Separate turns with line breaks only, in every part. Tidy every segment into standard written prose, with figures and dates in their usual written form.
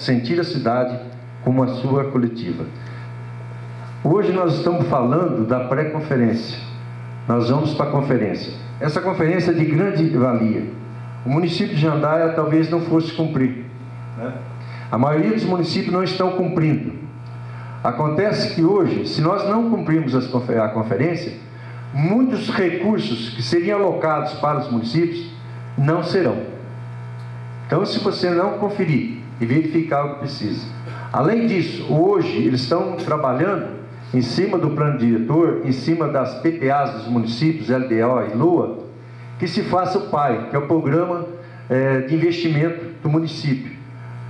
sentir a cidade como a sua coletiva. Hoje nós estamos falando da pré-conferência. Nós vamos para a conferência. Essa conferência é de grande valia. O município de Jandaia talvez não fosse cumprir, né? A maioria dos municípios não estão cumprindo. Acontece que hoje, se nós não cumprirmos a conferência, muitos recursos que seriam alocados para os municípios não serão. Então, se você não conferir e verificar o que precisa. Além disso, hoje eles estão trabalhando em cima do plano diretor, em cima das PTAs dos municípios, LDO e LUA, que se faça o PAI, que é o Programa de Investimento do Município,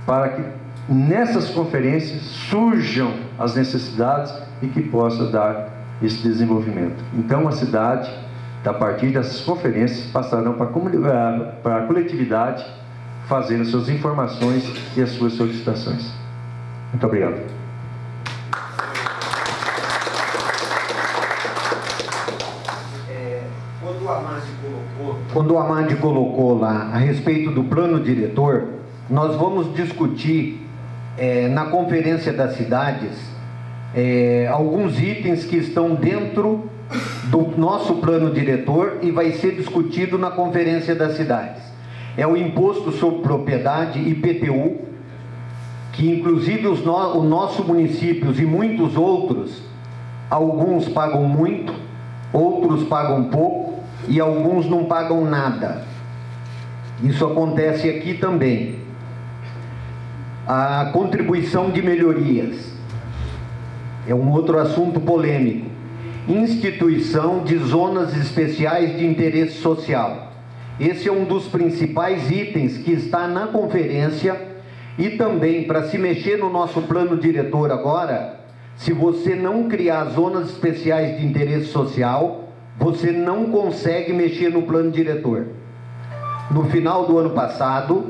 para que nessas conferências surjam as necessidades e que possa dar esse desenvolvimento. Então, a cidade, a partir dessas conferências, passarão para a coletividade, fazendo as suas informações e as suas solicitações. Muito obrigado.
Quando o Amade colocou lá a respeito do plano diretor, nós vamos discutir na conferência das cidades alguns itens que estão dentro do nosso plano diretor e vai ser discutido na conferência das cidades. É o imposto sobre propriedade, IPTU, que inclusive os nossos municípios e muitos outros, alguns pagam muito, outros pagam pouco e alguns não pagam nada. Isso acontece aqui também. A contribuição de melhorias é um outro assunto polêmico. Instituição de zonas especiais de interesse social. Esse é um dos principais itens que está na conferência e também para se mexer no nosso plano diretor agora, se você não criar zonas especiais de interesse social, você não consegue mexer no plano diretor. No final do ano passado,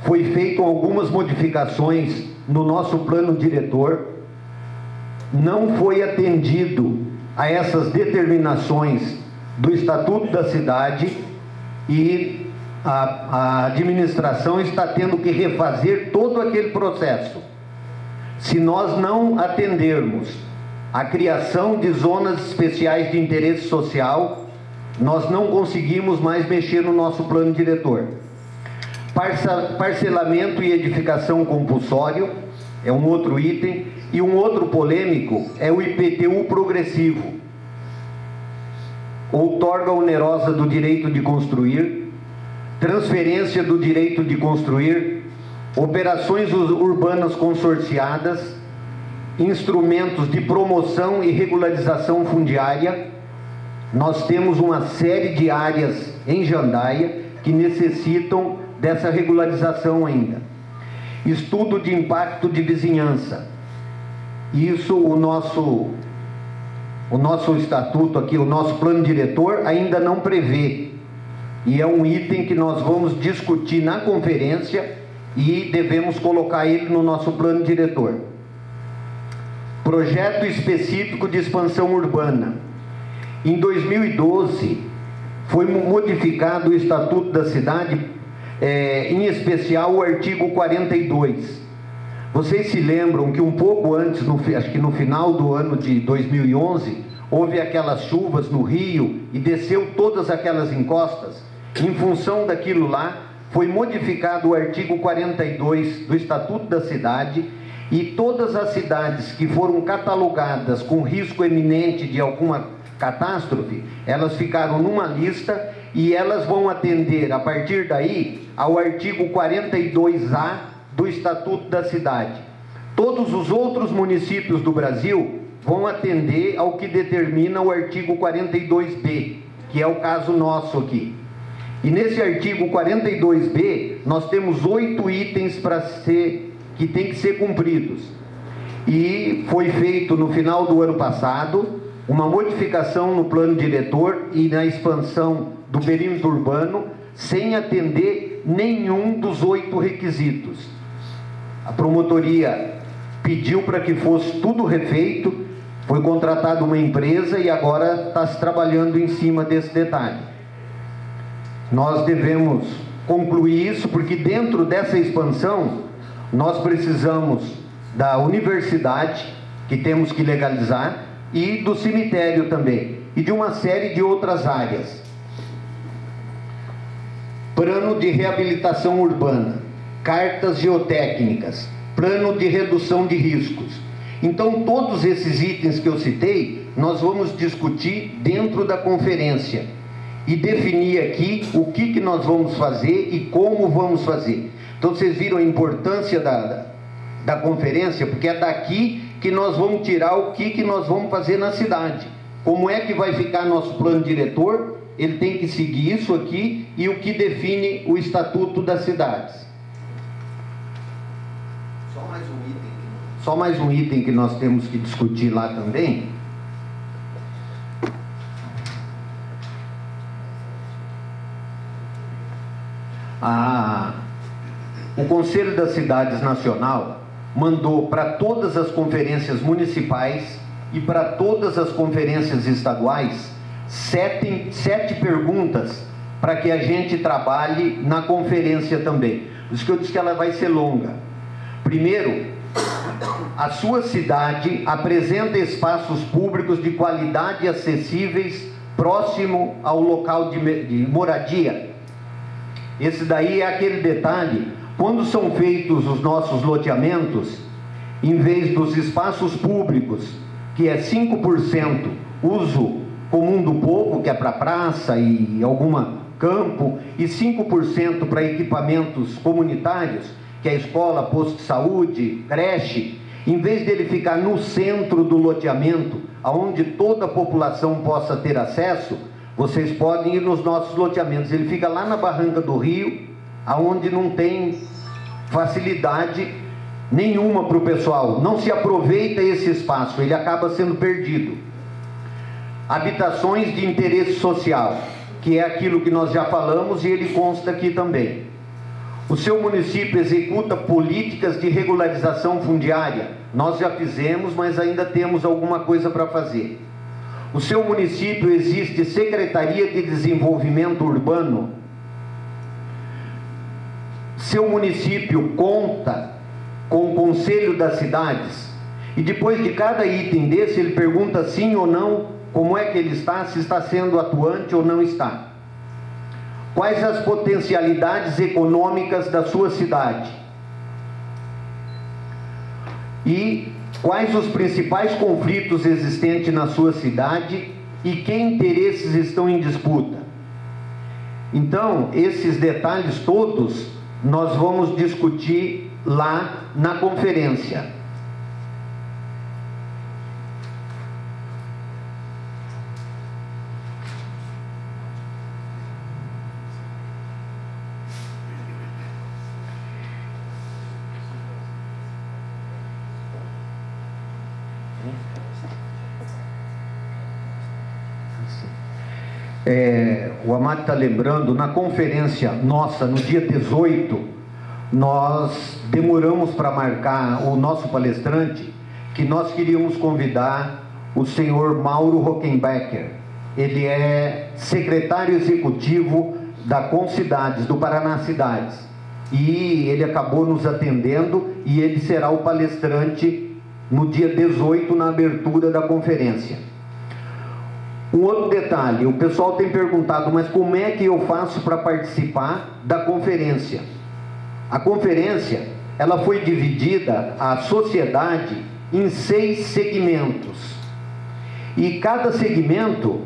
foi feito algumas modificações no nosso plano diretor, não foi atendido a essas determinações do Estatuto da Cidade e a administração está tendo que refazer todo aquele processo. Se nós não atendermos a criação de zonas especiais de interesse social, nós não conseguimos mais mexer no nosso plano diretor. Parcelamento e edificação compulsório é um outro item, e um outro polêmico é o IPTU progressivo, outorga onerosa do direito de construir, transferência do direito de construir, operações urbanas consorciadas, instrumentos de promoção e regularização fundiária. Nós temos uma série de áreas em Jandaia que necessitam dessa regularização ainda. Estudo de impacto de vizinhança. Isso o nosso estatuto aqui, o nosso plano diretor ainda não prevê. E é um item que nós vamos discutir na conferência e devemos colocar ele no nosso plano diretor. Projeto específico de expansão urbana. Em 2012, foi modificado o Estatuto da Cidade, em especial o artigo 42. Vocês se lembram que um pouco antes, acho que no final do ano de 2011, houve aquelas chuvas no Rio e desceu todas aquelas encostas? Em função daquilo lá, foi modificado o artigo 42 do Estatuto da Cidade e todas as cidades que foram catalogadas com risco eminente de alguma catástrofe, elas ficaram numa lista e elas vão atender, a partir daí, ao artigo 42A do Estatuto da Cidade. Todos os outros municípios do Brasil vão atender ao que determina o artigo 42B, que é o caso nosso aqui. E nesse artigo 42B, nós temos 8 itens que tem que ser cumpridos. E foi feito no final do ano passado uma modificação no plano diretor e na expansão do perímetro urbano, sem atender nenhum dos 8 requisitos. A promotoria pediu para que fosse tudo refeito, foi contratada uma empresa e agora está se trabalhando em cima desse detalhe. Nós devemos concluir isso, porque dentro dessa expansão, nós precisamos da universidade, que temos que legalizar, e do cemitério também, e de uma série de outras áreas. Plano de reabilitação urbana, cartas geotécnicas, plano de redução de riscos. Então, todos esses itens que eu citei, nós vamos discutir dentro da conferência e definir aqui o que nós vamos fazer e como vamos fazer. Então, vocês viram a importância da conferência, porque é daqui que nós vamos tirar o que nós vamos fazer na cidade. Como é que vai ficar nosso plano diretor? Ele tem que seguir isso aqui e o que define o Estatuto das Cidades. Só mais um item que nós temos que discutir lá também. O Conselho das Cidades Nacional mandou para todas as conferências municipais e para todas as conferências estaduais sete perguntas para que a gente trabalhe na conferência também. Por isso que eu disse que ela vai ser longa. Primeiro, a sua cidade apresenta espaços públicos de qualidade acessíveis próximo ao local de moradia. Esse daí é aquele detalhe, quando são feitos os nossos loteamentos, em vez dos espaços públicos, que é 5% uso comum do povo, que é para praça e algum campo, e 5% para equipamentos comunitários, que é escola, posto de saúde, creche, em vez dele ficar no centro do loteamento, aonde toda a população possa ter acesso, vocês podem ir nos nossos loteamentos. Ele fica lá na Barranca do Rio, aonde não tem facilidade nenhuma para o pessoal. Não se aproveita esse espaço, ele acaba sendo perdido. Habitações de interesse social, que é aquilo que nós já falamos e ele consta aqui também. O seu município executa políticas de regularização fundiária. Nós já fizemos, mas ainda temos alguma coisa para fazer. O seu município existe Secretaria de Desenvolvimento Urbano. Seu município conta com o Conselho das Cidades. E depois de cada item desse, ele pergunta sim ou não, como é que ele está, se está sendo atuante ou não está. Quais as potencialidades econômicas da sua cidade? E quais os principais conflitos existentes na sua cidade e que interesses estão em disputa? Então, esses detalhes todos nós vamos discutir lá na conferência. O Amado está lembrando, na conferência nossa, no dia 18, nós demoramos para marcar o nosso palestrante, que nós queríamos convidar o senhor Mauro Rockenbecker. Ele é secretário executivo da Concidades, do Paraná Cidades. E ele acabou nos atendendo e ele será o palestrante no dia 18, na abertura da conferência. Um outro detalhe, o pessoal tem perguntado, mas como é que eu faço para participar da conferência? A conferência, ela foi dividida, a sociedade, em 6 segmentos. E cada segmento,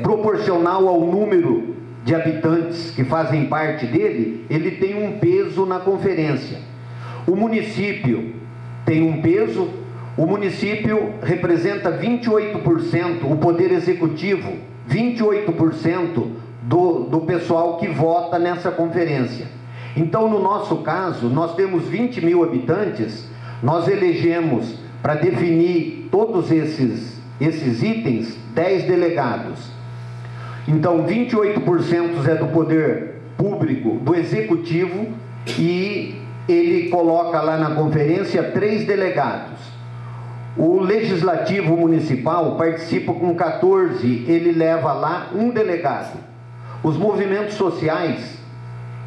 proporcional ao número de habitantes que fazem parte dele, ele tem um peso na conferência. O município tem um peso. O município representa 28%, o poder executivo, 28% do pessoal que vota nessa conferência. Então, no nosso caso, nós temos 20 mil habitantes, nós elegemos, para definir todos esses itens, 10 delegados. Então, 28% é do poder público, do executivo, e ele coloca lá na conferência 3 delegados. O Legislativo Municipal participa com 14, ele leva lá 1 delegado. Os movimentos sociais,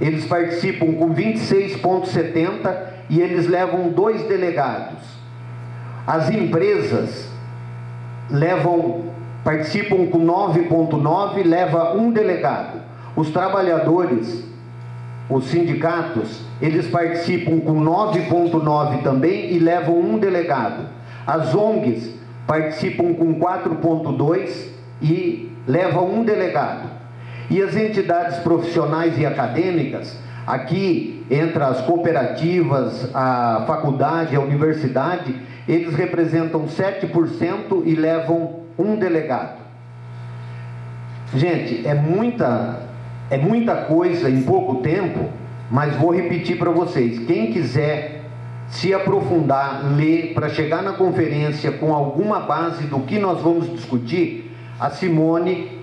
eles participam com 26,70 e eles levam 2 delegados. As empresas participam com 9,9, leva 1 delegado. Os trabalhadores, os sindicatos, eles participam com 9,9 também e levam 1 delegado. As ONGs participam com 4,2 e levam 1 delegado. E as entidades profissionais e acadêmicas, aqui entre as cooperativas, a faculdade, a universidade, eles representam 7% e levam 1 delegado. Gente, é muita coisa em pouco tempo, mas vou repetir para vocês. Quem quiser se aprofundar, ler, para chegar na conferência com alguma base do que nós vamos discutir, a Simone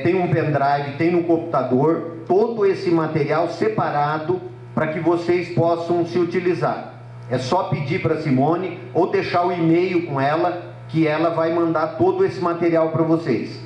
tem um pendrive, tem no computador, todo esse material separado para que vocês possam se utilizar. É só pedir para a Simone ou deixar o e-mail com ela, que ela vai mandar todo esse material para vocês.